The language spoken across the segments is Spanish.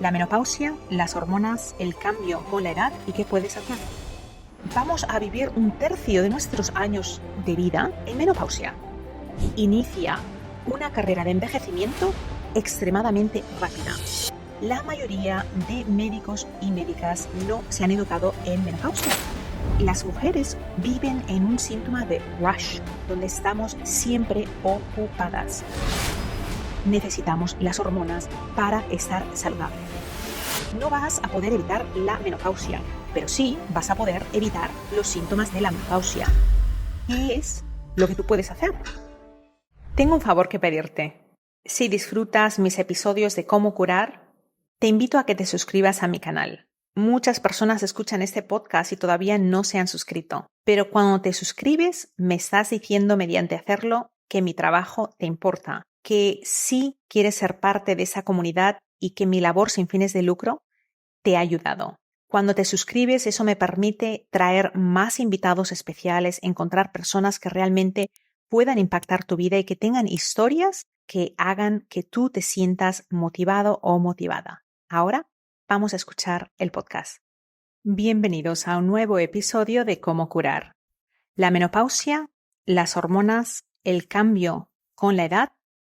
La menopausia, las hormonas, el cambio con la edad y qué puedes hacer. Vamos a vivir un tercio de nuestros años de vida en menopausia. Inicia una carrera de envejecimiento extremadamente rápida. La mayoría de médicos y médicas no se han educado en menopausia. Las mujeres viven en un síntoma de rush, donde estamos siempre ocupadas. Necesitamos las hormonas para estar saludable. No vas a poder evitar la menopausia, pero sí vas a poder evitar los síntomas de la menopausia. ¿Qué es lo que tú puedes hacer? Tengo un favor que pedirte. Si disfrutas mis episodios de Cómo Curar, te invito a que te suscribas a mi canal. Muchas personas escuchan este podcast y todavía no se han suscrito, pero cuando te suscribes me estás diciendo mediante hacerlo que mi trabajo te importa, que sí quieres ser parte de esa comunidad y que mi labor sin fines de lucro te ha ayudado. Cuando te suscribes, eso me permite traer más invitados especiales, encontrar personas que realmente puedan impactar tu vida y que tengan historias que hagan que tú te sientas motivado o motivada. Ahora vamos a escuchar el podcast. Bienvenidos a un nuevo episodio de Cómo Curar. La menopausia, las hormonas, el cambio con la edad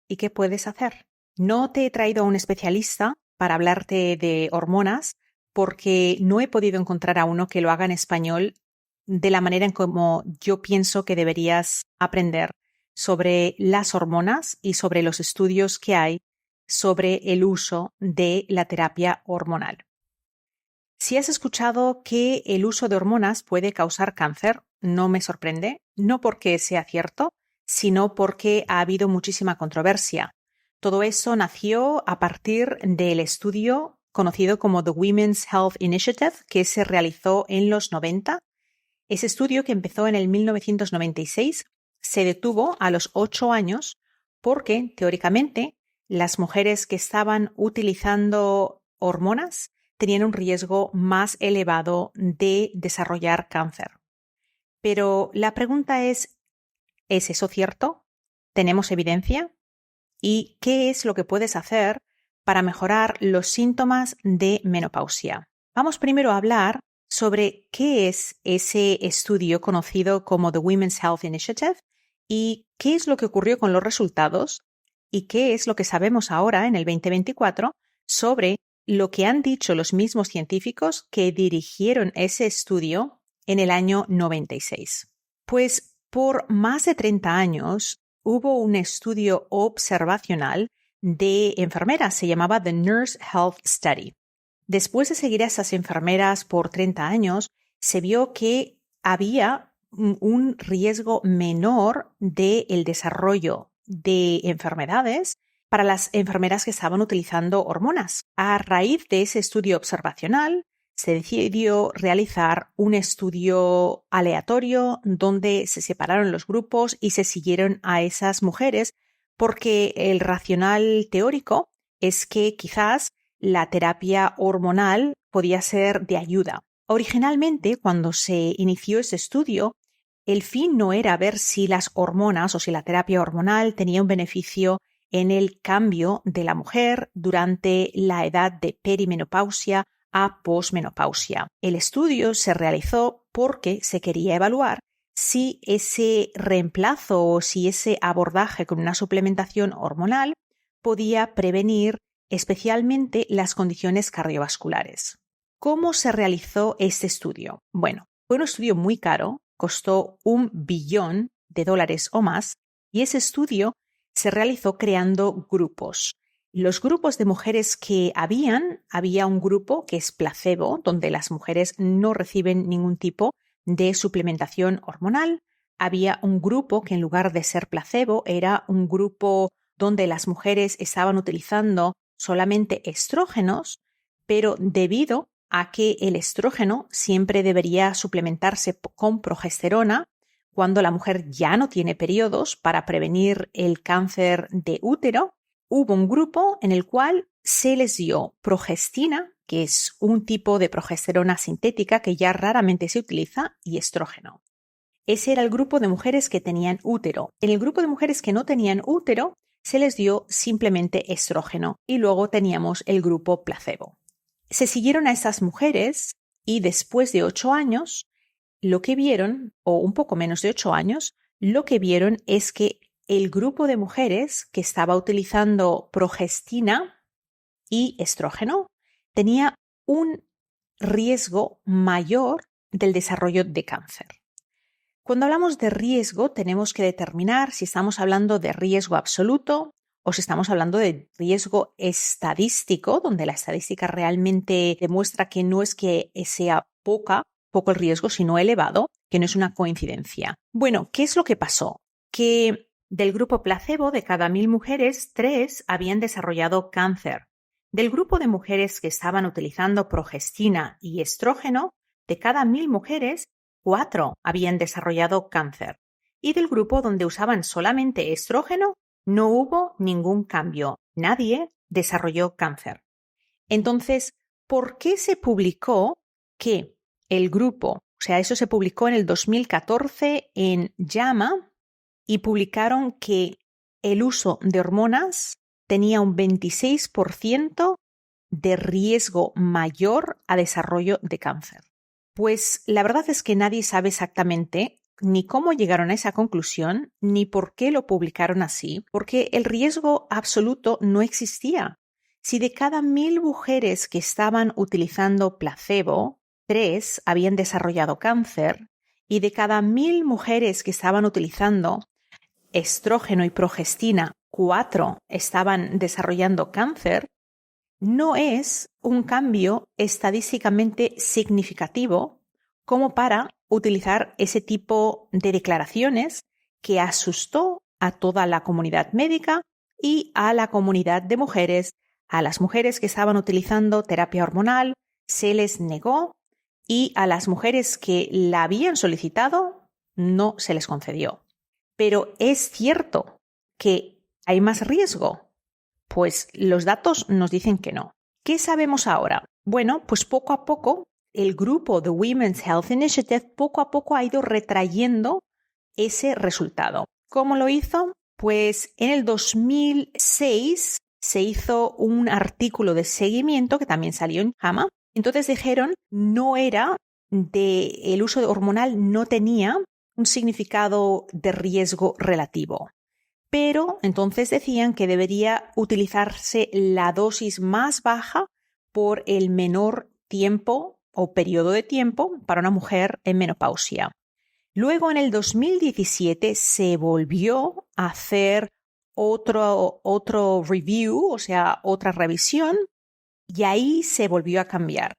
y qué puedes hacer. No te he traído a un especialista para hablarte de hormonas porque no he podido encontrar a uno que lo haga en español de la manera en como yo pienso que deberías aprender sobre las hormonas y sobre los estudios que hay sobre el uso de la terapia hormonal. Si has escuchado que el uso de hormonas puede causar cáncer, no me sorprende, no porque sea cierto, sino porque ha habido muchísima controversia. Todo eso nació a partir del estudio conocido como The Women's Health Initiative, que se realizó en los 90. Ese estudio, que empezó en el 1996, se detuvo a los 8 años porque, teóricamente, las mujeres que estaban utilizando hormonas tenían un riesgo más elevado de desarrollar cáncer. Pero la pregunta ¿es eso cierto? ¿Tenemos evidencia? ¿Y qué es lo que puedes hacer para mejorar los síntomas de menopausia? Vamos primero a hablar sobre qué es ese estudio conocido como The Women's Health Initiative y qué es lo que ocurrió con los resultados y qué es lo que sabemos ahora en el 2024 sobre lo que han dicho los mismos científicos que dirigieron ese estudio en el año 96. Pues por más de 30 años hubo un estudio observacional de enfermeras, se llamaba The Nurse Health Study. Después de seguir a esas enfermeras por 30 años, se vio que había un riesgo menor del desarrollo de enfermedades para las enfermeras que estaban utilizando hormonas. A raíz de ese estudio observacional, se decidió realizar un estudio aleatorio donde se separaron los grupos y se siguieron a esas mujeres porque el racional teórico es que quizás la terapia hormonal podía ser de ayuda. Originalmente, cuando se inició ese estudio, el fin no era ver si las hormonas o si la terapia hormonal tenía un beneficio en el cambio de la mujer durante la edad de perimenopausia a posmenopausia. El estudio se realizó porque se quería evaluar si ese reemplazo o si ese abordaje con una suplementación hormonal podía prevenir especialmente las condiciones cardiovasculares. ¿Cómo se realizó este estudio? Bueno, fue un estudio muy caro, costó $1 billón o más, y ese estudio se realizó creando grupos. Los grupos de mujeres que había un grupo que es placebo, donde las mujeres no reciben ningún tipo de suplementación hormonal. Había un grupo que en lugar de ser placebo era un grupo donde las mujeres estaban utilizando solamente estrógenos, pero debido a que el estrógeno siempre debería suplementarse con progesterona cuando la mujer ya no tiene periodos para prevenir el cáncer de útero, hubo un grupo en el cual se les dio progestina, que es un tipo de progesterona sintética que ya raramente se utiliza, y estrógeno. Ese era el grupo de mujeres que tenían útero. En el grupo de mujeres que no tenían útero se les dio simplemente estrógeno y luego teníamos el grupo placebo. Se siguieron a esas mujeres y después de 8 años, lo que vieron, o un poco menos de 8 años, lo que vieron es que el grupo de mujeres que estaba utilizando progestina y estrógeno tenía un riesgo mayor del desarrollo de cáncer. Cuando hablamos de riesgo, tenemos que determinar si estamos hablando de riesgo absoluto o si estamos hablando de riesgo estadístico, donde la estadística realmente demuestra que no es que sea poco el riesgo, sino elevado, que no es una coincidencia. Bueno, ¿qué es lo que pasó? Que del grupo placebo, de cada 1.000 mujeres, 3 habían desarrollado cáncer. Del grupo de mujeres que estaban utilizando progestina y estrógeno, de cada 1.000 mujeres, 4 habían desarrollado cáncer. Y del grupo donde usaban solamente estrógeno, no hubo ningún cambio. Nadie desarrolló cáncer. Entonces, ¿por qué se publicó que el grupo, o sea, eso se publicó en el 2014 en JAMA y publicaron que el uso de hormonas tenía un 26% de riesgo mayor a desarrollo de cáncer? Pues la verdad es que nadie sabe exactamente ni cómo llegaron a esa conclusión, ni por qué lo publicaron así, porque el riesgo absoluto no existía. Si de cada 1.000 mujeres que estaban utilizando placebo, 3 habían desarrollado cáncer, y de cada 1.000 mujeres que estaban utilizando estrógeno y progestina, 4 estaban desarrollando cáncer, no es un cambio estadísticamente significativo como para utilizar ese tipo de declaraciones que asustó a toda la comunidad médica y a la comunidad de mujeres. A las mujeres que estaban utilizando terapia hormonal se les negó y a las mujeres que la habían solicitado no se les concedió. Pero ¿es cierto que hay más riesgo? Pues los datos nos dicen que no. ¿Qué sabemos ahora? Bueno, pues poco a poco el grupo de Women's Health Initiative poco a poco ha ido retrayendo ese resultado. ¿Cómo lo hizo? Pues en el 2006 se hizo un artículo de seguimiento que también salió en JAMA. Entonces dijeron el uso hormonal no tenía un significado de riesgo relativo. Pero entonces decían que debería utilizarse la dosis más baja por el menor tiempo o periodo de tiempo para una mujer en menopausia. Luego, en el 2017, se volvió a hacer otro review, o sea, otra revisión, y ahí se volvió a cambiar.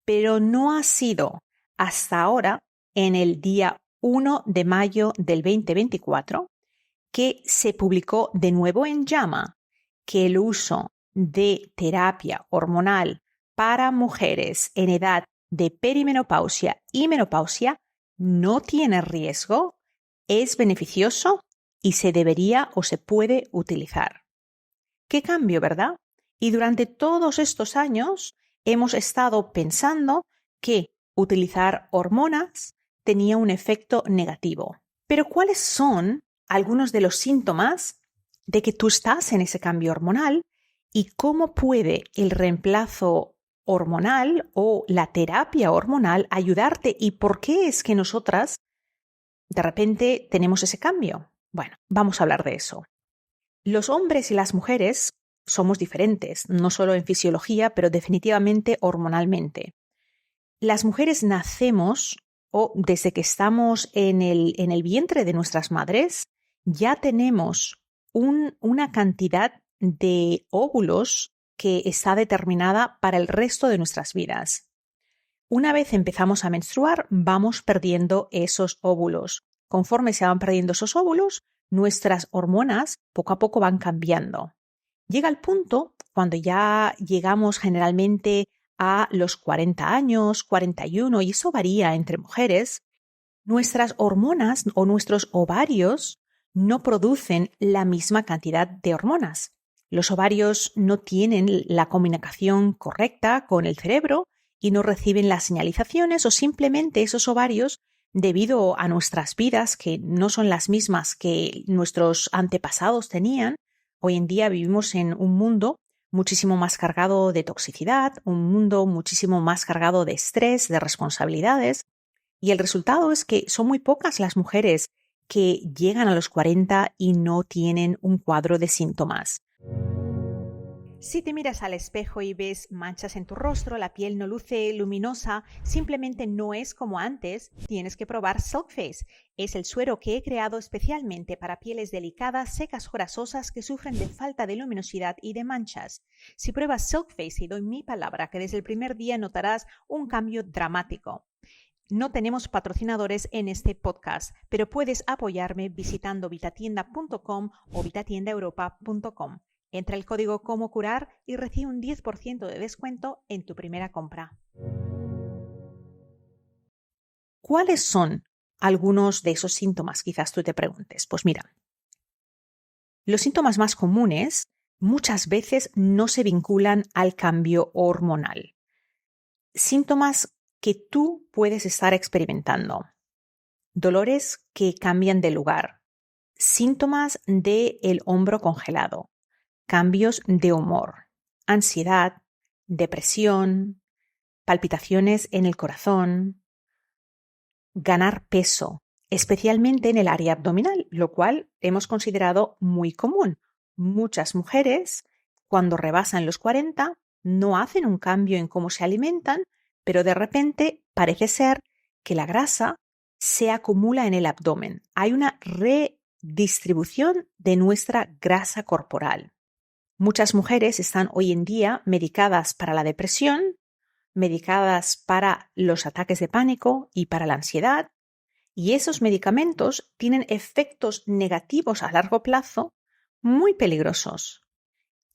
Pero no ha sido hasta ahora, en el día 1 de mayo del 2024, que se publicó de nuevo en JAMA que el uso de terapia hormonal para mujeres en edad de perimenopausia y menopausia no tiene riesgo, es beneficioso y se debería o se puede utilizar. ¿Qué cambio, verdad? Y durante todos estos años hemos estado pensando que utilizar hormonas tenía un efecto negativo. Pero ¿cuáles son algunos de los síntomas de que tú estás en ese cambio hormonal y cómo puede el reemplazo hormonal o la terapia hormonal ayudarte y por qué es que nosotras de repente tenemos ese cambio? Bueno, vamos a hablar de eso. Los hombres y las mujeres somos diferentes, no solo en fisiología, pero definitivamente hormonalmente. Las mujeres nacemos o desde que estamos en el vientre de nuestras madres, ya tenemos una cantidad de óvulos que está determinada para el resto de nuestras vidas. Una vez empezamos a menstruar, vamos perdiendo esos óvulos. Conforme se van perdiendo esos óvulos, nuestras hormonas poco a poco van cambiando. Llega el punto, cuando ya llegamos generalmente a los 40 años, 41, y eso varía entre mujeres, nuestras hormonas o nuestros ovarios no producen la misma cantidad de hormonas. Los ovarios no tienen la comunicación correcta con el cerebro y no reciben las señalizaciones o simplemente esos ovarios, debido a nuestras vidas que no son las mismas que nuestros antepasados tenían, Hoy en día vivimos en un mundo muchísimo más cargado de toxicidad, un mundo muchísimo más cargado de estrés, de responsabilidades, y el resultado es que son muy pocas las mujeres que llegan a los 40 y no tienen un cuadro de síntomas. Si te miras al espejo y ves manchas en tu rostro, la piel no luce luminosa, simplemente no es como antes, tienes que probar Silk Face. Es el suero que he creado especialmente para pieles delicadas, secas o grasosas que sufren de falta de luminosidad y de manchas. Si pruebas Silk Face y doy mi palabra que desde el primer día notarás un cambio dramático. No tenemos patrocinadores en este podcast, pero puedes apoyarme visitando vitatienda.com o vitatiendaeuropa.com. Entra el código Cómo Curar y recibe un 10% de descuento en tu primera compra. ¿Cuáles son algunos de esos síntomas? Quizás tú te preguntes. Pues mira, los síntomas más comunes muchas veces no se vinculan al cambio hormonal. Síntomas que tú puedes estar experimentando. Dolores que cambian de lugar. Síntomas del hombro congelado. Cambios de humor, ansiedad, depresión, palpitaciones en el corazón, ganar peso, especialmente en el área abdominal, lo cual hemos considerado muy común. Muchas mujeres, cuando rebasan los 40, no hacen un cambio en cómo se alimentan, pero de repente parece ser que la grasa se acumula en el abdomen. Hay una redistribución de nuestra grasa corporal. Muchas mujeres están hoy en día medicadas para la depresión, medicadas para los ataques de pánico y para la ansiedad, y esos medicamentos tienen efectos negativos a largo plazo muy peligrosos.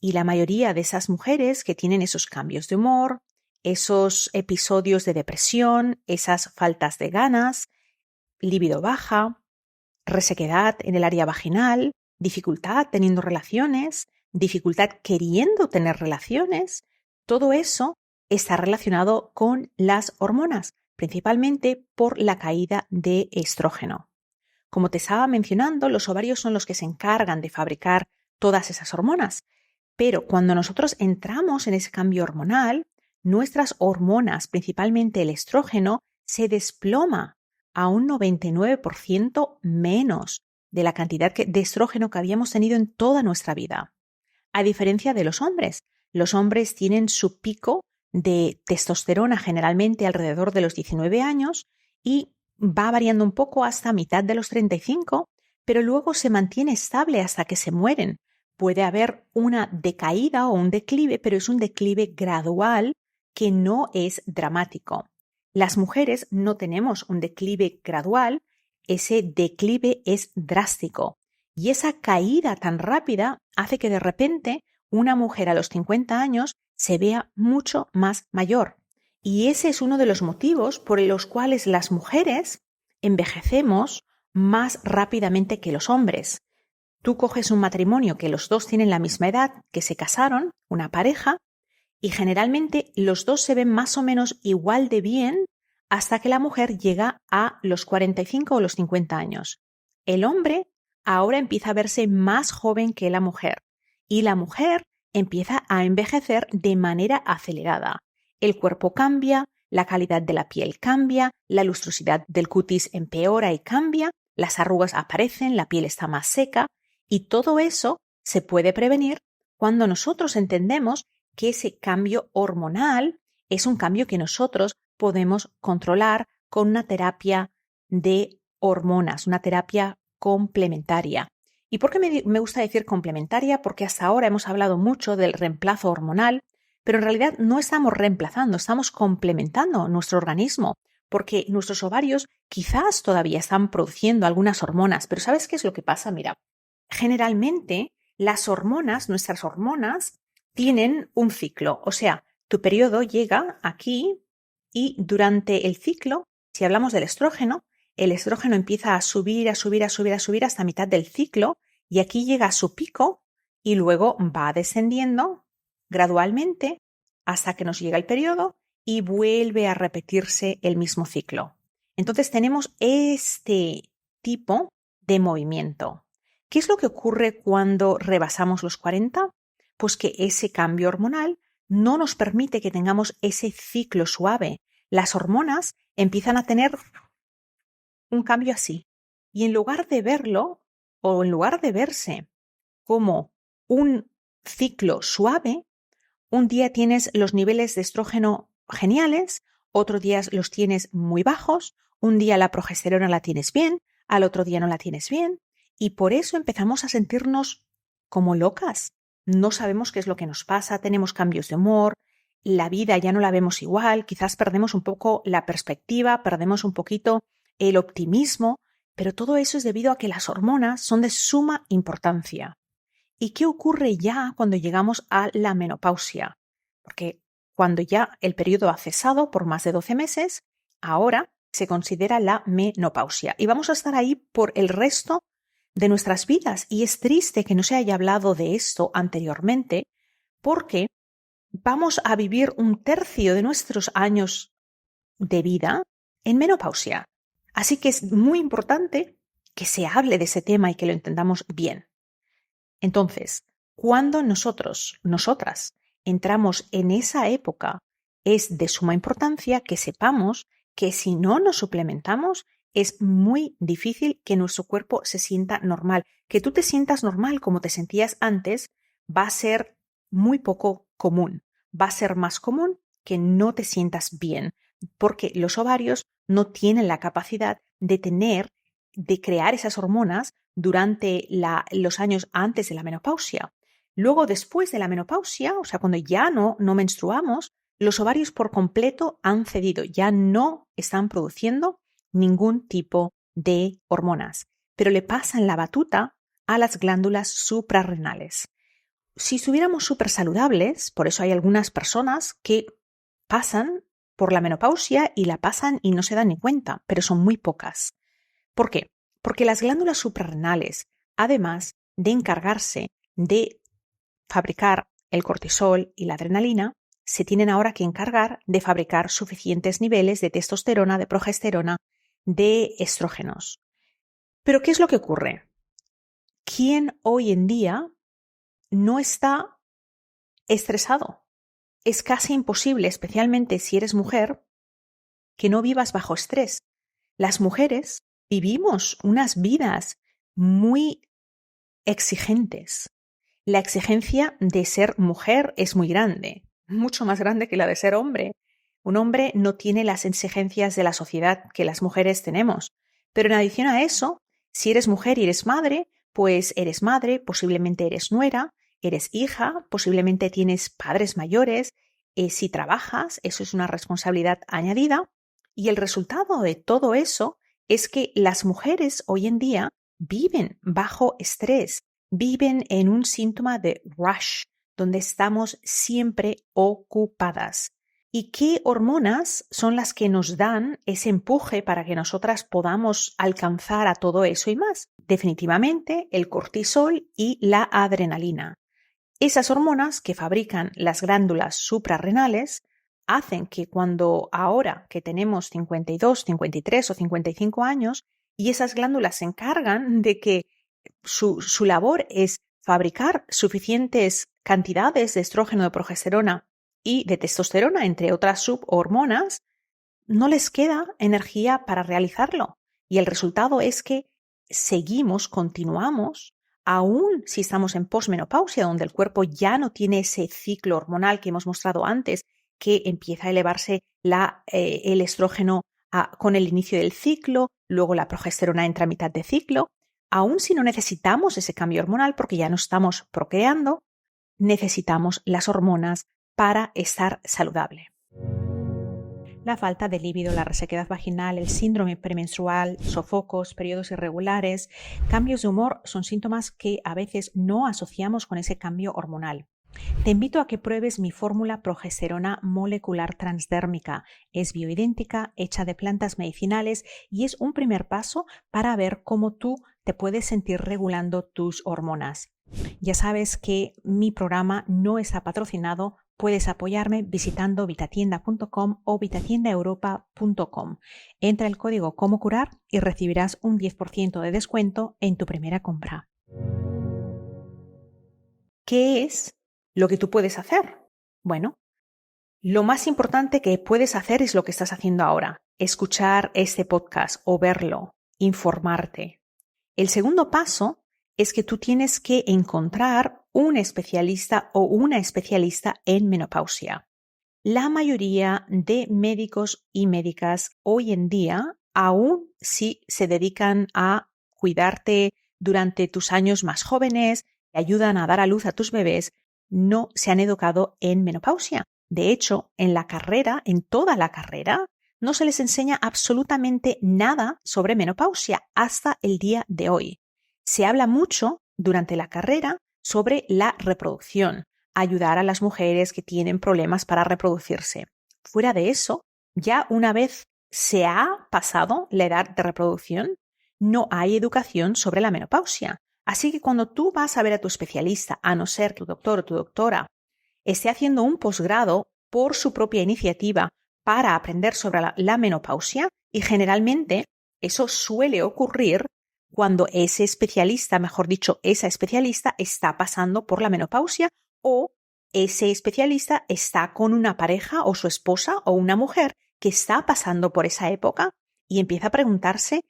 Y la mayoría de esas mujeres que tienen esos cambios de humor, esos episodios de depresión, esas faltas de ganas, libido baja, resequedad en el área vaginal, dificultad teniendo relaciones, dificultad queriendo tener relaciones, todo eso está relacionado con las hormonas, principalmente por la caída de estrógeno. Como te estaba mencionando, los ovarios son los que se encargan de fabricar todas esas hormonas, pero cuando nosotros entramos en ese cambio hormonal, nuestras hormonas, principalmente el estrógeno, se desploma a un 99% menos de la cantidad de estrógeno que habíamos tenido en toda nuestra vida. A diferencia de los hombres tienen su pico de testosterona generalmente alrededor de los 19 años y va variando un poco hasta mitad de los 35, pero luego se mantiene estable hasta que se mueren. Puede haber una decaída o un declive, pero es un declive gradual que no es dramático. Las mujeres no tenemos un declive gradual, ese declive es drástico. Y esa caída tan rápida hace que de repente una mujer a los 50 años se vea mucho más mayor. Y ese es uno de los motivos por los cuales las mujeres envejecemos más rápidamente que los hombres. Tú coges un matrimonio que los dos tienen la misma edad, que se casaron, una pareja, y generalmente los dos se ven más o menos igual de bien hasta que la mujer llega a los 45 o los 50 años. El hombre ahora empieza a verse más joven que la mujer y la mujer empieza a envejecer de manera acelerada. El cuerpo cambia, la calidad de la piel cambia, la lustrosidad del cutis empeora y cambia, las arrugas aparecen, la piel está más seca y todo eso se puede prevenir cuando nosotros entendemos que ese cambio hormonal es un cambio que nosotros podemos controlar con una terapia de hormonas, una terapia complementaria. ¿Y por qué me gusta decir complementaria? Porque hasta ahora hemos hablado mucho del reemplazo hormonal, pero en realidad no estamos reemplazando, estamos complementando nuestro organismo, porque nuestros ovarios quizás todavía están produciendo algunas hormonas, pero ¿sabes qué es lo que pasa? Mira, generalmente las hormonas, nuestras hormonas, tienen un ciclo, o sea, tu periodo llega aquí y durante el ciclo, si hablamos del estrógeno, el estrógeno empieza a subir hasta mitad del ciclo y aquí llega a su pico y luego va descendiendo gradualmente hasta que nos llega el periodo y vuelve a repetirse el mismo ciclo. Entonces tenemos este tipo de movimiento. ¿Qué es lo que ocurre cuando rebasamos los 40? Pues que ese cambio hormonal no nos permite que tengamos ese ciclo suave. Las hormonas empiezan a tener un cambio así. Y en lugar de verlo, o en lugar de verse como un ciclo suave, un día tienes los niveles de estrógeno geniales, otro día los tienes muy bajos, un día la progesterona la tienes bien, al otro día no la tienes bien, y por eso empezamos a sentirnos como locas. No sabemos qué es lo que nos pasa, tenemos cambios de humor, la vida ya no la vemos igual, quizás perdemos un poco la perspectiva, perdemos un poquito el optimismo, pero todo eso es debido a que las hormonas son de suma importancia. ¿Y qué ocurre ya cuando llegamos a la menopausia? Porque cuando ya el periodo ha cesado por más de 12 meses, ahora se considera la menopausia. Y vamos a estar ahí por el resto de nuestras vidas. Y es triste que no se haya hablado de esto anteriormente, porque vamos a vivir un tercio de nuestros años de vida en menopausia. Así que es muy importante que se hable de ese tema y que lo entendamos bien. Entonces, cuando nosotras, entramos en esa época, es de suma importancia que sepamos que si no nos suplementamos, es muy difícil que nuestro cuerpo se sienta normal. Que tú te sientas normal como te sentías antes va a ser muy poco común. Va a ser más común que no te sientas bien, porque los ovarios no tienen la capacidad de crear esas hormonas durante los años antes de la menopausia. Luego, después de la menopausia, o sea, cuando ya no menstruamos, los ovarios por completo han cedido, ya no están produciendo ningún tipo de hormonas, pero le pasan la batuta a las glándulas suprarrenales. Si estuviéramos súper saludables, por eso hay algunas personas que pasan por la menopausia y la pasan y no se dan ni cuenta, pero son muy pocas. ¿Por qué? Porque las glándulas suprarrenales, además de encargarse de fabricar el cortisol y la adrenalina, se tienen ahora que encargar de fabricar suficientes niveles de testosterona, de progesterona, de estrógenos. Pero ¿qué es lo que ocurre? ¿Quién hoy en día no está estresado? Es casi imposible, especialmente si eres mujer, que no vivas bajo estrés. Las mujeres vivimos unas vidas muy exigentes. La exigencia de ser mujer es muy grande, mucho más grande que la de ser hombre. Un hombre no tiene las exigencias de la sociedad que las mujeres tenemos. Pero en adición a eso, si eres mujer y eres madre, pues eres madre, posiblemente eres nuera, eres hija, posiblemente tienes padres mayores. Si trabajas, eso es una responsabilidad añadida. Y el resultado de todo eso es que las mujeres hoy en día viven bajo estrés, viven en un síntoma de rush, donde estamos siempre ocupadas. ¿Y qué hormonas son las que nos dan ese empuje para que nosotras podamos alcanzar a todo eso y más? Definitivamente el cortisol y la adrenalina. Esas hormonas que fabrican las glándulas suprarrenales hacen que cuando ahora que tenemos 52, 53 o 55 años y esas glándulas se encargan de que su labor es fabricar suficientes cantidades de estrógeno, de progesterona y de testosterona, entre otras subhormonas, no les queda energía para realizarlo. Y el resultado es que continuamos, aún si estamos en posmenopausia, donde el cuerpo ya no tiene ese ciclo hormonal que hemos mostrado antes, que empieza a elevarse el estrógeno con el inicio del ciclo, luego la progesterona entra a mitad de ciclo. Aún si no necesitamos ese cambio hormonal porque ya no estamos procreando, necesitamos las hormonas para estar saludable. La falta de líbido, la resequedad vaginal, el síndrome premenstrual, sofocos, periodos irregulares, cambios de humor son síntomas que a veces no asociamos con ese cambio hormonal. Te invito a que pruebes mi fórmula progesterona molecular transdérmica. Es bioidéntica, hecha de plantas medicinales y es un primer paso para ver cómo tú te puedes sentir regulando tus hormonas. Ya sabes que mi programa no está patrocinado. Puedes apoyarme visitando vitatienda.com o vitatiendaeuropa.com. Entra el código Cómo Curar y recibirás un 10% de descuento en tu primera compra. ¿Qué es lo que tú puedes hacer? Bueno, lo más importante que puedes hacer es lo que estás haciendo ahora, escuchar este podcast o verlo, informarte. El segundo paso es que tú tienes que encontrar un especialista o una especialista en menopausia. La mayoría de médicos y médicas hoy en día, aún si se dedican a cuidarte durante tus años más jóvenes, te ayudan a dar a luz a tus bebés, no se han educado en menopausia. De hecho, en la carrera, en toda la carrera, no se les enseña absolutamente nada sobre menopausia hasta el día de hoy. Se habla mucho durante la carrera sobre la reproducción, ayudar a las mujeres que tienen problemas para reproducirse. Fuera de eso, ya una vez se ha pasado la edad de reproducción, no hay educación sobre la menopausia. Así que cuando tú vas a ver a tu especialista, a no ser que tu doctor o tu doctora esté haciendo un posgrado por su propia iniciativa para aprender sobre la menopausia, y generalmente eso suele ocurrir cuando ese especialista, mejor dicho, esa especialista está pasando por la menopausia o ese especialista está con una pareja o su esposa o una mujer que está pasando por esa época y empieza a preguntarse,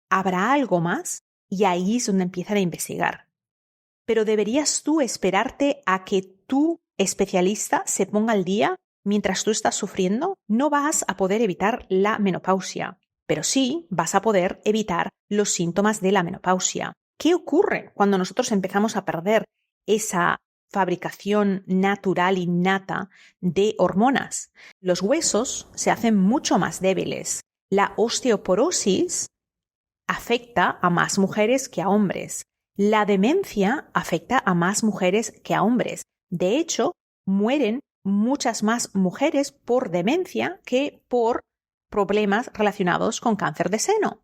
¿habrá algo más? Y ahí es donde empiezan a investigar. Pero deberías tú esperarte a que tu especialista se ponga al día mientras tú estás sufriendo. No vas a poder evitar la menopausia, pero sí vas a poder evitar los síntomas de la menopausia. ¿Qué ocurre cuando nosotros empezamos a perder esa fabricación natural innata de hormonas? Los huesos se hacen mucho más débiles. La osteoporosis afecta a más mujeres que a hombres. La demencia afecta a más mujeres que a hombres. De hecho, mueren muchas más mujeres por demencia que por problemas relacionados con cáncer de seno.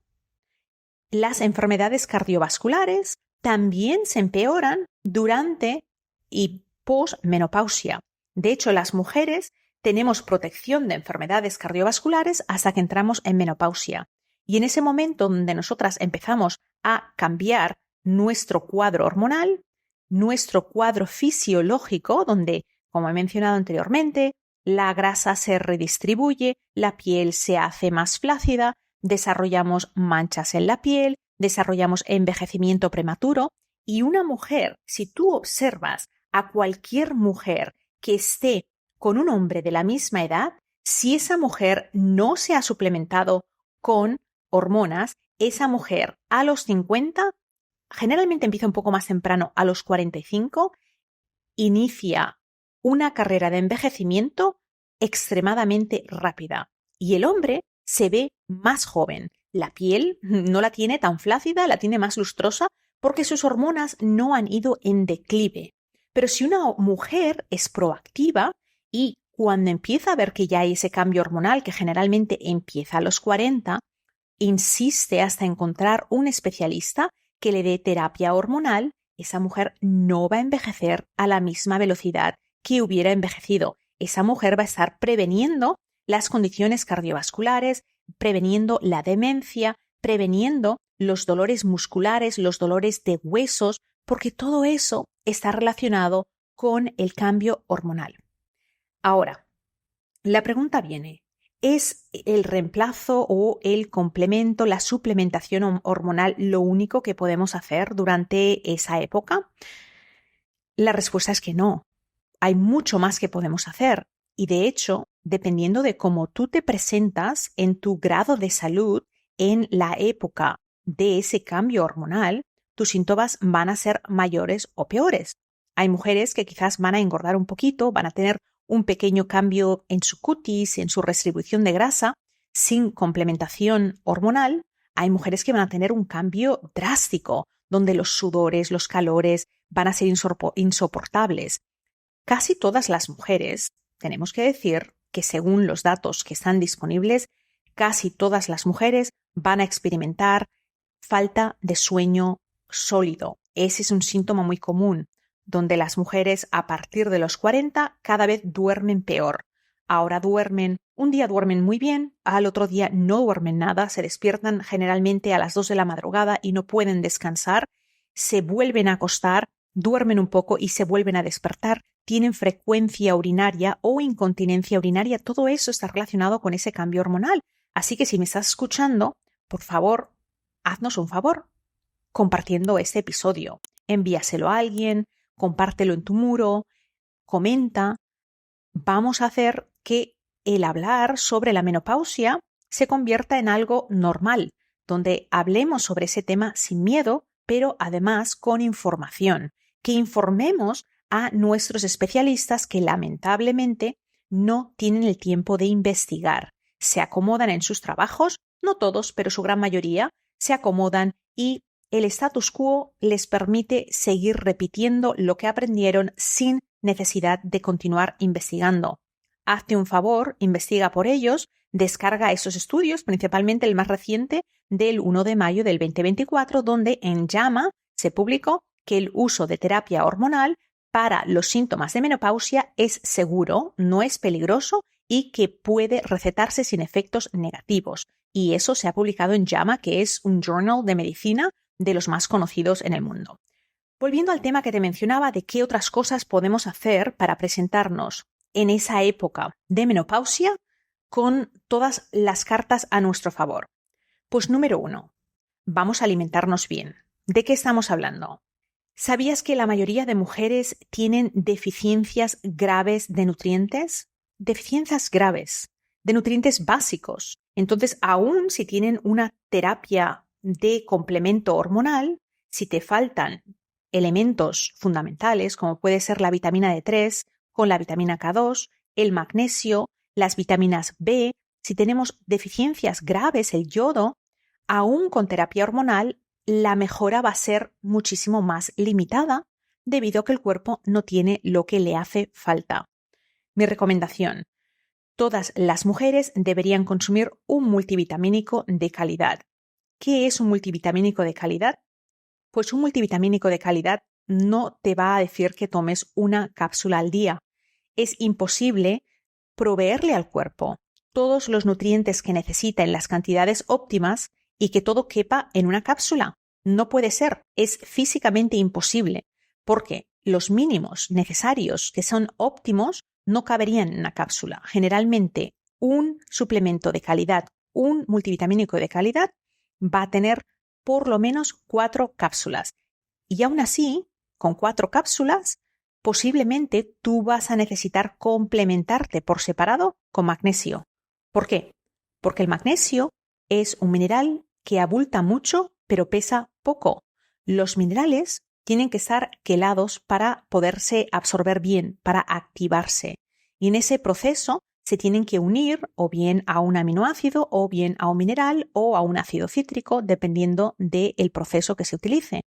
Las enfermedades cardiovasculares también se empeoran durante y posmenopausia. De hecho, las mujeres tenemos protección de enfermedades cardiovasculares hasta que entramos en menopausia. Y en ese momento donde nosotras empezamos a cambiar nuestro cuadro hormonal, nuestro cuadro fisiológico, donde, como he mencionado anteriormente, la grasa se redistribuye, la piel se hace más flácida, desarrollamos manchas en la piel, desarrollamos envejecimiento prematuro. Y una mujer, si tú observas a cualquier mujer que esté con un hombre de la misma edad, si esa mujer no se ha suplementado con hormonas, esa mujer a los 50, generalmente empieza un poco más temprano, a los 45, inicia una carrera de envejecimiento extremadamente rápida. Y el hombre se ve más joven. La piel no la tiene tan flácida, la tiene más lustrosa porque sus hormonas no han ido en declive. Pero si una mujer es proactiva y cuando empieza a ver que ya hay ese cambio hormonal, que generalmente empieza a los 40, insiste hasta encontrar un especialista que le dé terapia hormonal, esa mujer no va a envejecer a la misma velocidad que hubiera envejecido. Esa mujer va a estar preveniendo las condiciones cardiovasculares, preveniendo la demencia, preveniendo los dolores musculares, los dolores de huesos, porque todo eso está relacionado con el cambio hormonal. Ahora, la pregunta viene, ¿es el reemplazo o el complemento, la suplementación hormonal lo único que podemos hacer durante esa época? La respuesta es que no. Hay mucho más que podemos hacer y de hecho, dependiendo de cómo tú te presentas en tu grado de salud en la época de ese cambio hormonal, tus síntomas van a ser mayores o peores. Hay mujeres que quizás van a engordar un poquito, van a tener un pequeño cambio en su cutis, en su redistribución de grasa, sin complementación hormonal. Hay mujeres que van a tener un cambio drástico, donde los sudores, los calores van a ser insoportables. Casi todas las mujeres, tenemos que decir que según los datos que están disponibles, casi todas las mujeres van a experimentar falta de sueño sólido. Ese es un síntoma muy común, donde las mujeres a partir de los 40 cada vez duermen peor. Ahora un día duermen muy bien, al otro día no duermen nada, se despiertan generalmente a las 2 de la madrugada y no pueden descansar, se vuelven a acostar duermen un poco y se vuelven a despertar, tienen frecuencia urinaria o incontinencia urinaria, todo eso está relacionado con ese cambio hormonal. Así que si me estás escuchando, por favor, haznos un favor compartiendo este episodio. Envíaselo a alguien, compártelo en tu muro, comenta. Vamos a hacer que el hablar sobre la menopausia se convierta en algo normal, donde hablemos sobre ese tema sin miedo, pero además con información, que informemos a nuestros especialistas que lamentablemente no tienen el tiempo de investigar. Se acomodan en sus trabajos, no todos, pero su gran mayoría, se acomodan y el status quo les permite seguir repitiendo lo que aprendieron sin necesidad de continuar investigando. Hazte un favor, investiga por ellos, descarga esos estudios, principalmente el más reciente del 1 de mayo del 2024, donde en JAMA se publicó que el uso de terapia hormonal para los síntomas de menopausia es seguro, no es peligroso y que puede recetarse sin efectos negativos. Y eso se ha publicado en JAMA, que es un journal de medicina de los más conocidos en el mundo. Volviendo al tema que te mencionaba de qué otras cosas podemos hacer para presentarnos en esa época de menopausia con todas las cartas a nuestro favor. Pues número 1, vamos a alimentarnos bien. ¿De qué estamos hablando? ¿Sabías que la mayoría de mujeres tienen deficiencias graves de nutrientes? Deficiencias graves de nutrientes básicos. Entonces, aún si tienen una terapia de complemento hormonal, si te faltan elementos fundamentales, como puede ser la vitamina D3 con la vitamina K2, el magnesio, las vitaminas B, si tenemos deficiencias graves, el yodo, aún con terapia hormonal, la mejora va a ser muchísimo más limitada debido a que el cuerpo no tiene lo que le hace falta. Mi recomendación: todas las mujeres deberían consumir un multivitamínico de calidad. ¿Qué es un multivitamínico de calidad? Pues un multivitamínico de calidad no te va a decir que tomes una cápsula al día. Es imposible proveerle al cuerpo todos los nutrientes que necesita en las cantidades óptimas y que todo quepa en una cápsula. No puede ser, es físicamente imposible, porque los mínimos necesarios que son óptimos no caberían en una cápsula. Generalmente, un suplemento de calidad, un multivitamínico de calidad, va a tener por lo menos 4 cápsulas. Y aún así, con 4 cápsulas, posiblemente tú vas a necesitar complementarte por separado con magnesio. ¿Por qué? Porque el magnesio es un mineral que abulta mucho, pero pesa poco. Los minerales tienen que estar quelados para poderse absorber bien, para activarse. Y en ese proceso se tienen que unir o bien a un aminoácido o bien a un mineral o a un ácido cítrico, dependiendo del proceso que se utilice.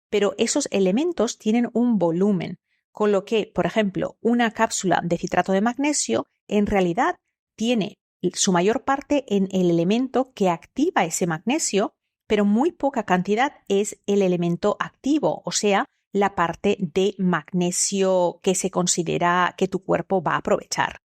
Pero esos elementos tienen un volumen, con lo que, por ejemplo, una cápsula de citrato de magnesio en realidad tiene su mayor parte en el elemento que activa ese magnesio, pero muy poca cantidad es el elemento activo, o sea, la parte de magnesio que se considera que tu cuerpo va a aprovechar.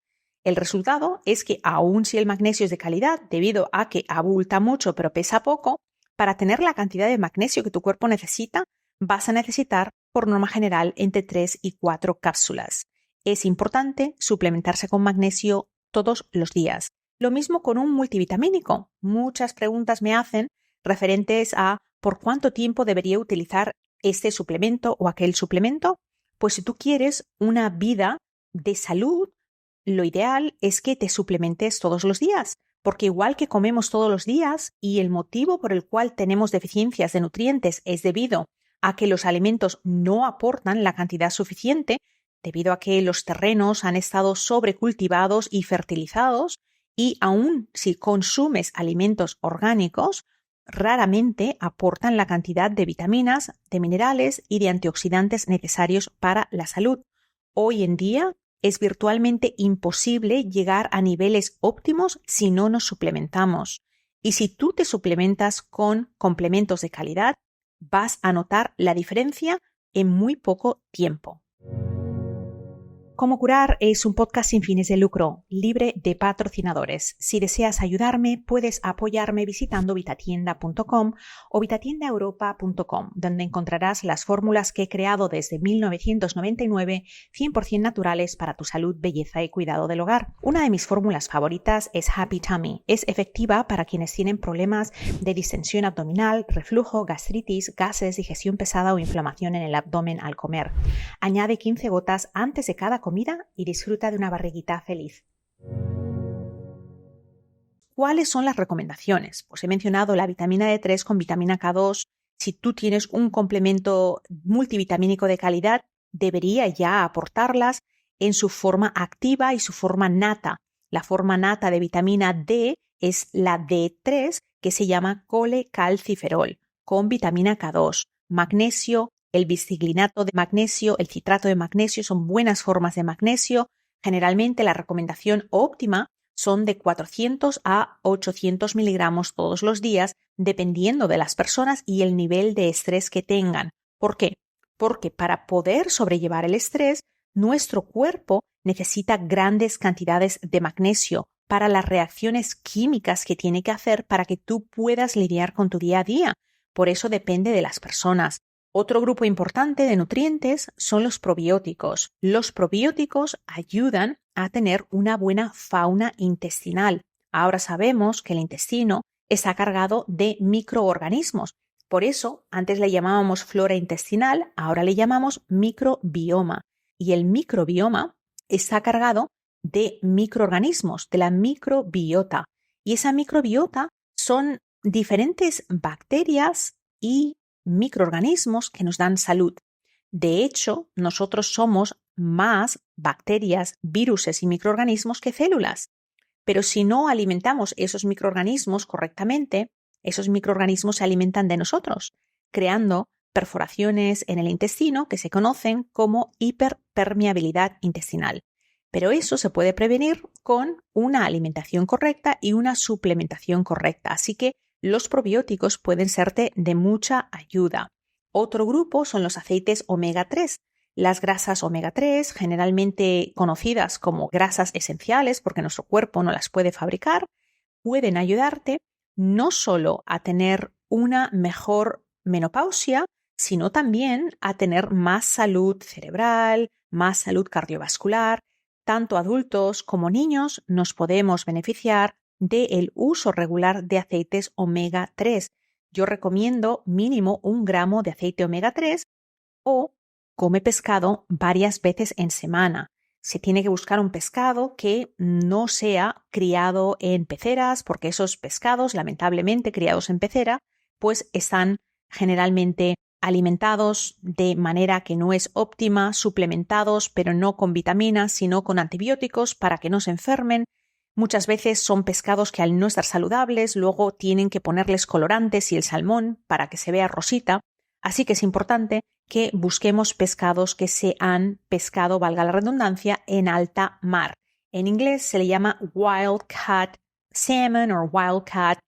El resultado es que aun si el magnesio es de calidad, debido a que abulta mucho pero pesa poco, para tener la cantidad de magnesio que tu cuerpo necesita, vas a necesitar, por norma general, entre 3 y 4 cápsulas. Es importante suplementarse con magnesio todos los días. Lo mismo con un multivitamínico. Muchas preguntas me hacen referentes a por cuánto tiempo debería utilizar este suplemento o aquel suplemento. Pues si tú quieres una vida de salud, lo ideal es que te suplementes todos los días, porque igual que comemos todos los días y el motivo por el cual tenemos deficiencias de nutrientes es debido a que los alimentos no aportan la cantidad suficiente, debido a que los terrenos han estado sobrecultivados y fertilizados, y aun si consumes alimentos orgánicos, raramente aportan la cantidad de vitaminas, de minerales y de antioxidantes necesarios para la salud. Hoy en día es virtualmente imposible llegar a niveles óptimos si no nos suplementamos. Y si tú te suplementas con complementos de calidad, vas a notar la diferencia en muy poco tiempo. Cómo curar es un podcast sin fines de lucro, libre de patrocinadores. Si deseas ayudarme, puedes apoyarme visitando vitatienda.com o vitatiendaeuropa.com, donde encontrarás las fórmulas que he creado desde 1999, 100% naturales para tu salud, belleza y cuidado del hogar. Una de mis fórmulas favoritas es Happy Tummy. Es efectiva para quienes tienen problemas de distensión abdominal, reflujo, gastritis, gases, digestión pesada o inflamación en el abdomen al comer. Añade 15 gotas antes de cada comida y disfruta de una barriguita feliz. ¿Cuáles son las recomendaciones? Pues he mencionado la vitamina D3 con vitamina K2. Si tú tienes un complemento multivitamínico de calidad, debería ya aportarlas en su forma activa y su forma nata. La forma nata de vitamina D es la D3, que se llama colecalciferol, con vitamina K2, magnesio, el biciclinato de magnesio, el citrato de magnesio son buenas formas de magnesio. Generalmente la recomendación óptima son de 400 a 800 miligramos todos los días, dependiendo de las personas y el nivel de estrés que tengan. ¿Por qué? Porque para poder sobrellevar el estrés, nuestro cuerpo necesita grandes cantidades de magnesio para las reacciones químicas que tiene que hacer para que tú puedas lidiar con tu día a día. Por eso depende de las personas. Otro grupo importante de nutrientes son los probióticos. Los probióticos ayudan a tener una buena fauna intestinal. Ahora sabemos que el intestino está cargado de microorganismos. Por eso, antes le llamábamos flora intestinal, ahora le llamamos microbioma. Y el microbioma está cargado de microorganismos, de la microbiota. Y esa microbiota son diferentes bacterias y microorganismos que nos dan salud. De hecho, nosotros somos más bacterias, viruses y microorganismos que células. Pero si no alimentamos esos microorganismos correctamente, esos microorganismos se alimentan de nosotros, creando perforaciones en el intestino que se conocen como hiperpermeabilidad intestinal. Pero eso se puede prevenir con una alimentación correcta y una suplementación correcta. Así que los probióticos pueden serte de mucha ayuda. Otro grupo son los aceites omega 3. Las grasas omega 3, generalmente conocidas como grasas esenciales porque nuestro cuerpo no las puede fabricar, pueden ayudarte no solo a tener una mejor menopausia, sino también a tener más salud cerebral, más salud cardiovascular. Tanto adultos como niños nos podemos beneficiar del uso regular de aceites omega 3. Yo recomiendo mínimo 1 gramo de aceite omega 3 o come pescado varias veces en semana. Se tiene que buscar un pescado que no sea criado en peceras, porque esos pescados, lamentablemente criados en pecera, pues están generalmente alimentados de manera que no es óptima, suplementados, pero no con vitaminas, sino con antibióticos para que no se enfermen. Muchas veces son pescados que al no estar saludables, luego tienen que ponerles colorantes y el salmón para que se vea rosita. Así que es importante que busquemos pescados que se han pescado, valga la redundancia, en alta mar. En inglés se le llama wild caught salmon o wild caught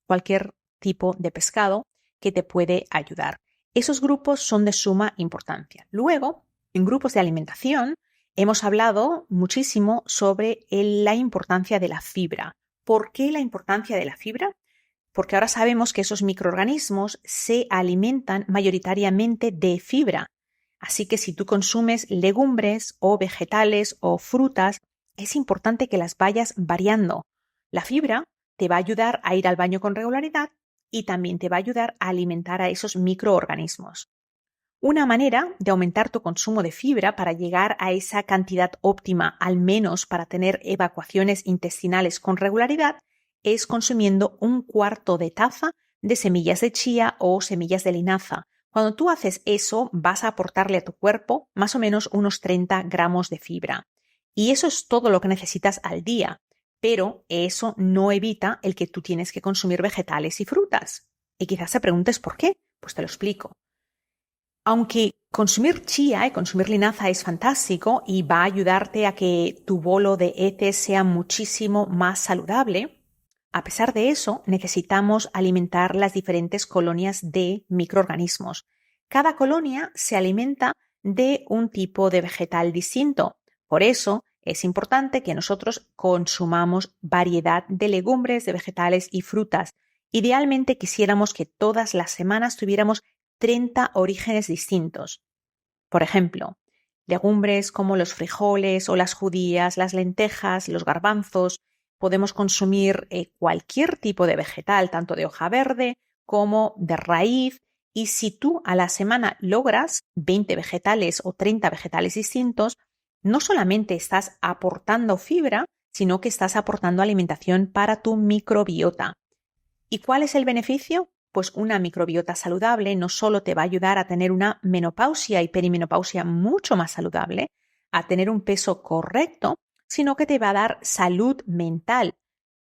cualquier tipo de pescado que te puede ayudar. Esos grupos son de suma importancia. Luego, en grupos de alimentación, hemos hablado muchísimo sobre la importancia de la fibra. ¿Por qué la importancia de la fibra? Porque ahora sabemos que esos microorganismos se alimentan mayoritariamente de fibra. Así que si tú consumes legumbres o vegetales o frutas, es importante que las vayas variando. La fibra te va a ayudar a ir al baño con regularidad y también te va a ayudar a alimentar a esos microorganismos. Una manera de aumentar tu consumo de fibra para llegar a esa cantidad óptima, al menos para tener evacuaciones intestinales con regularidad, es consumiendo 1/4 de taza de semillas de chía o semillas de linaza. Cuando tú haces eso, vas a aportarle a tu cuerpo más o menos unos 30 gramos de fibra. Y eso es todo lo que necesitas al día. Pero eso no evita el que tú tienes que consumir vegetales y frutas. Y quizás te preguntes ¿por qué? Pues te lo explico. Aunque consumir chía y consumir linaza es fantástico y va a ayudarte a que tu bolo de heces sea muchísimo más saludable, a pesar de eso necesitamos alimentar las diferentes colonias de microorganismos. Cada colonia se alimenta de un tipo de vegetal distinto. Por eso es importante que nosotros consumamos variedad de legumbres, de vegetales y frutas. Idealmente quisiéramos que todas las semanas tuviéramos 30 orígenes distintos. Por ejemplo, legumbres como los frijoles o las judías, las lentejas, los garbanzos. Podemos consumir cualquier tipo de vegetal, tanto de hoja verde como de raíz. Y si tú a la semana logras 20 vegetales o 30 vegetales distintos, no solamente estás aportando fibra, sino que estás aportando alimentación para tu microbiota. ¿Y cuál es el beneficio? Pues una microbiota saludable no solo te va a ayudar a tener una menopausia y perimenopausia mucho más saludable, a tener un peso correcto, sino que te va a dar salud mental.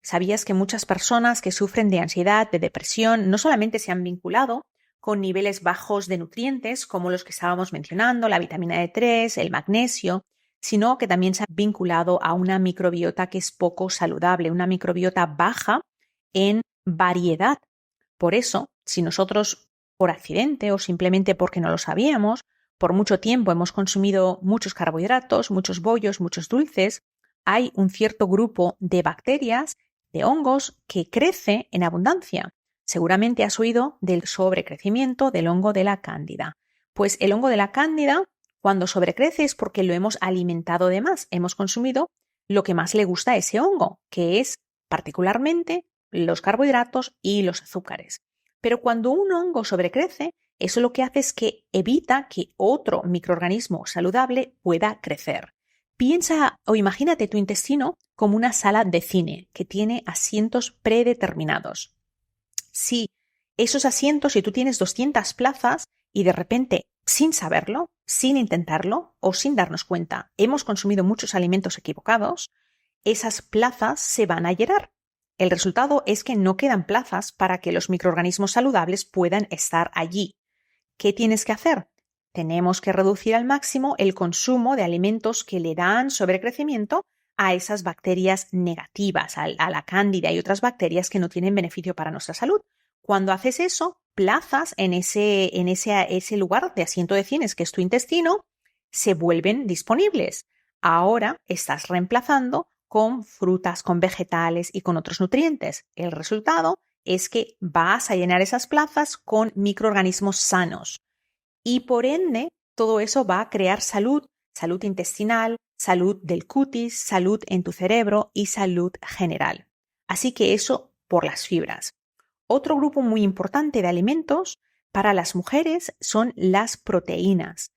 ¿Sabías que muchas personas que sufren de ansiedad, de depresión, no solamente se han vinculado con niveles bajos de nutrientes, como los que estábamos mencionando, la vitamina D3, el magnesio, sino que también se han vinculado a una microbiota que es poco saludable, una microbiota baja en variedad? Por eso, si nosotros por accidente o simplemente porque no lo sabíamos, por mucho tiempo hemos consumido muchos carbohidratos, muchos bollos, muchos dulces, hay un cierto grupo de bacterias, de hongos, que crece en abundancia. Seguramente has oído del sobrecrecimiento del hongo de la cándida. Pues el hongo de la cándida, cuando sobrecrece es porque lo hemos alimentado de más, hemos consumido lo que más le gusta a ese hongo, que es particularmente los carbohidratos y los azúcares. Pero cuando un hongo sobrecrece, eso lo que hace es que evita que otro microorganismo saludable pueda crecer. Piensa o imagínate tu intestino como una sala de cine que tiene asientos predeterminados. Si esos asientos, si tú tienes 200 plazas y de repente, sin saberlo, sin intentarlo o sin darnos cuenta, hemos consumido muchos alimentos equivocados, esas plazas se van a llenar. El resultado es que no quedan plazas para que los microorganismos saludables puedan estar allí. ¿Qué tienes que hacer? Tenemos que reducir al máximo el consumo de alimentos que le dan sobrecrecimiento a esas bacterias negativas, a la cándida y otras bacterias que no tienen beneficio para nuestra salud. Cuando haces eso, plazas en ese lugar de asiento de cines que es tu intestino, se vuelven disponibles. Ahora estás reemplazando con frutas, con vegetales y con otros nutrientes. El resultado es que vas a llenar esas plazas con microorganismos sanos y por ende todo eso va a crear salud intestinal, salud del cutis, salud en tu cerebro y salud general. Así que eso por las fibras. Otro grupo muy importante de alimentos para las mujeres son las proteínas.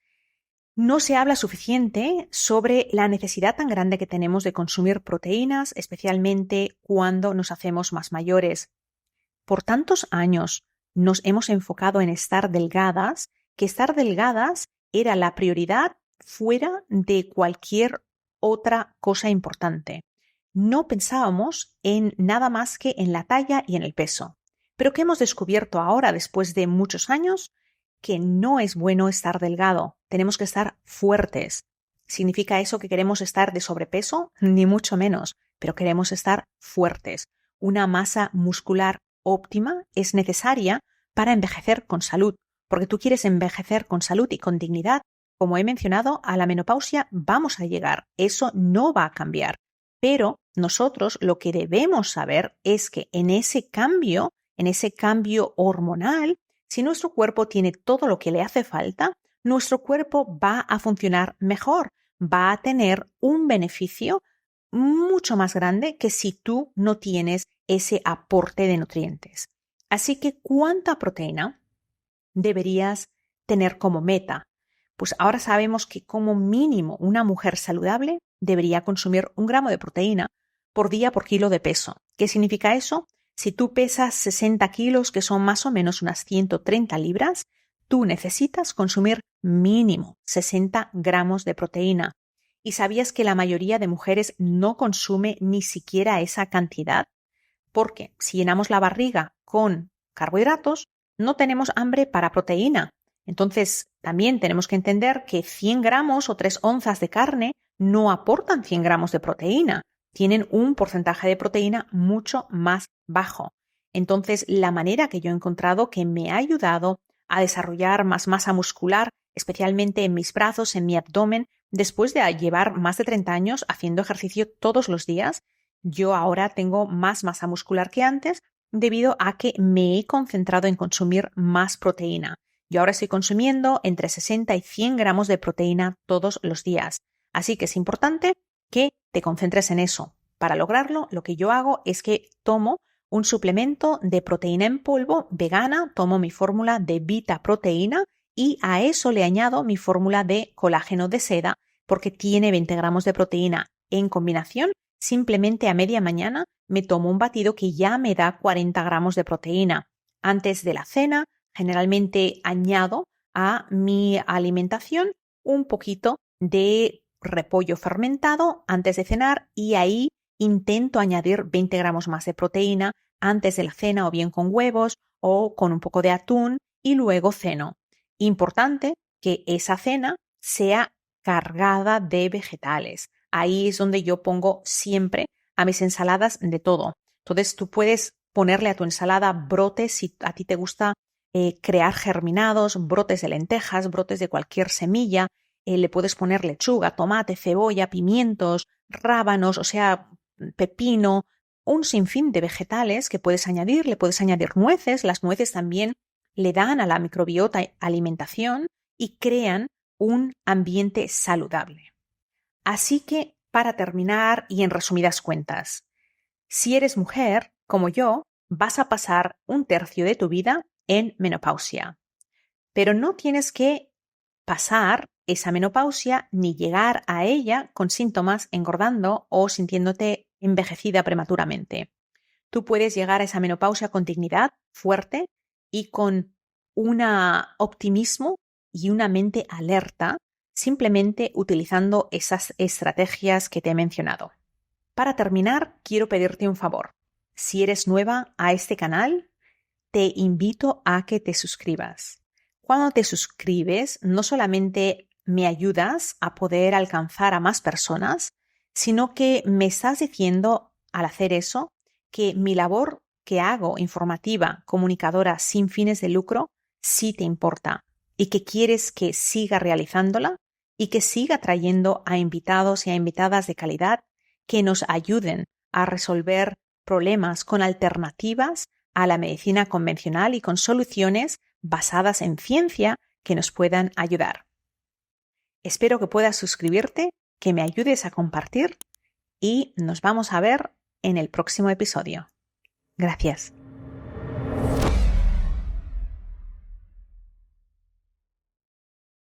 No se habla suficiente sobre la necesidad tan grande que tenemos de consumir proteínas, especialmente cuando nos hacemos más mayores. Por tantos años nos hemos enfocado en estar delgadas, que estar delgadas era la prioridad fuera de cualquier otra cosa importante. No pensábamos en nada más que en la talla y en el peso. Pero ¿qué hemos descubierto ahora, después de muchos años? Que no es bueno estar delgado, tenemos que estar fuertes. ¿Significa eso que queremos estar de sobrepeso? Ni mucho menos, pero queremos estar fuertes. Una masa muscular óptima es necesaria para envejecer con salud, porque tú quieres envejecer con salud y con dignidad. Como he mencionado, a la menopausia vamos a llegar, eso no va a cambiar. Pero nosotros lo que debemos saber es que en ese cambio hormonal, si nuestro cuerpo tiene todo lo que le hace falta, nuestro cuerpo va a funcionar mejor, va a tener un beneficio mucho más grande que si tú no tienes ese aporte de nutrientes. Así que, ¿cuánta proteína deberías tener como meta? Pues ahora sabemos que como mínimo una mujer saludable debería consumir 1 gramo de proteína por día por kilo de peso. ¿Qué significa eso? Si tú pesas 60 kilos, que son más o menos unas 130 libras, tú necesitas consumir mínimo 60 gramos de proteína. ¿Y sabías que la mayoría de mujeres no consume ni siquiera esa cantidad? Porque si llenamos la barriga con carbohidratos, no tenemos hambre para proteína. Entonces, también tenemos que entender que 100 gramos o 3 onzas de carne no aportan 100 gramos de proteína. Tienen un porcentaje de proteína mucho más bajo. Entonces, la manera que yo he encontrado que me ha ayudado a desarrollar más masa muscular, especialmente en mis brazos, en mi abdomen. Después de llevar más de 30 años haciendo ejercicio todos los días, yo ahora tengo más masa muscular que antes debido a que me he concentrado en consumir más proteína. Yo ahora estoy consumiendo entre 60 y 100 gramos de proteína todos los días. Así que es importante que te concentres en eso. Para lograrlo, lo que yo hago es que tomo un suplemento de proteína en polvo vegana, tomo mi fórmula de Vita Proteína y a eso le añado mi fórmula de colágeno de seda porque tiene 20 gramos de proteína. En combinación, simplemente a media mañana me tomo un batido que ya me da 40 gramos de proteína. Antes de la cena, generalmente añado a mi alimentación un poquito de repollo fermentado antes de cenar y ahí intento añadir 20 gramos más de proteína antes de la cena o bien con huevos o con un poco de atún y luego ceno. Importante que esa cena sea cargada de vegetales. Ahí es donde yo pongo siempre a mis ensaladas de todo. Entonces tú puedes ponerle a tu ensalada brotes si a ti te gusta crear germinados, brotes de lentejas, brotes de cualquier semilla. Le puedes poner lechuga, tomate, cebolla, pimientos, rábanos, o sea, pepino, un sinfín de vegetales que puedes añadir. Le puedes añadir nueces. Las nueces también le dan a la microbiota alimentación y crean un ambiente saludable. Así que, para terminar y en resumidas cuentas, si eres mujer, como yo, vas a pasar un tercio de tu vida en menopausia. Pero no tienes que pasar esa menopausia ni llegar a ella con síntomas engordando o sintiéndote envejecida prematuramente. Tú puedes llegar a esa menopausia con dignidad, fuerte y con un optimismo y una mente alerta, simplemente utilizando esas estrategias que te he mencionado. Para terminar, quiero pedirte un favor. Si eres nueva a este canal, te invito a que te suscribas. Cuando te suscribes, no solamente me ayudas a poder alcanzar a más personas, sino que me estás diciendo al hacer eso que mi labor que hago informativa, comunicadora sin fines de lucro, sí te importa y que quieres que siga realizándola y que siga trayendo a invitados y a invitadas de calidad que nos ayuden a resolver problemas con alternativas a la medicina convencional y con soluciones basadas en ciencia que nos puedan ayudar. Espero que puedas suscribirte, que me ayudes a compartir y nos vamos a ver en el próximo episodio. Gracias.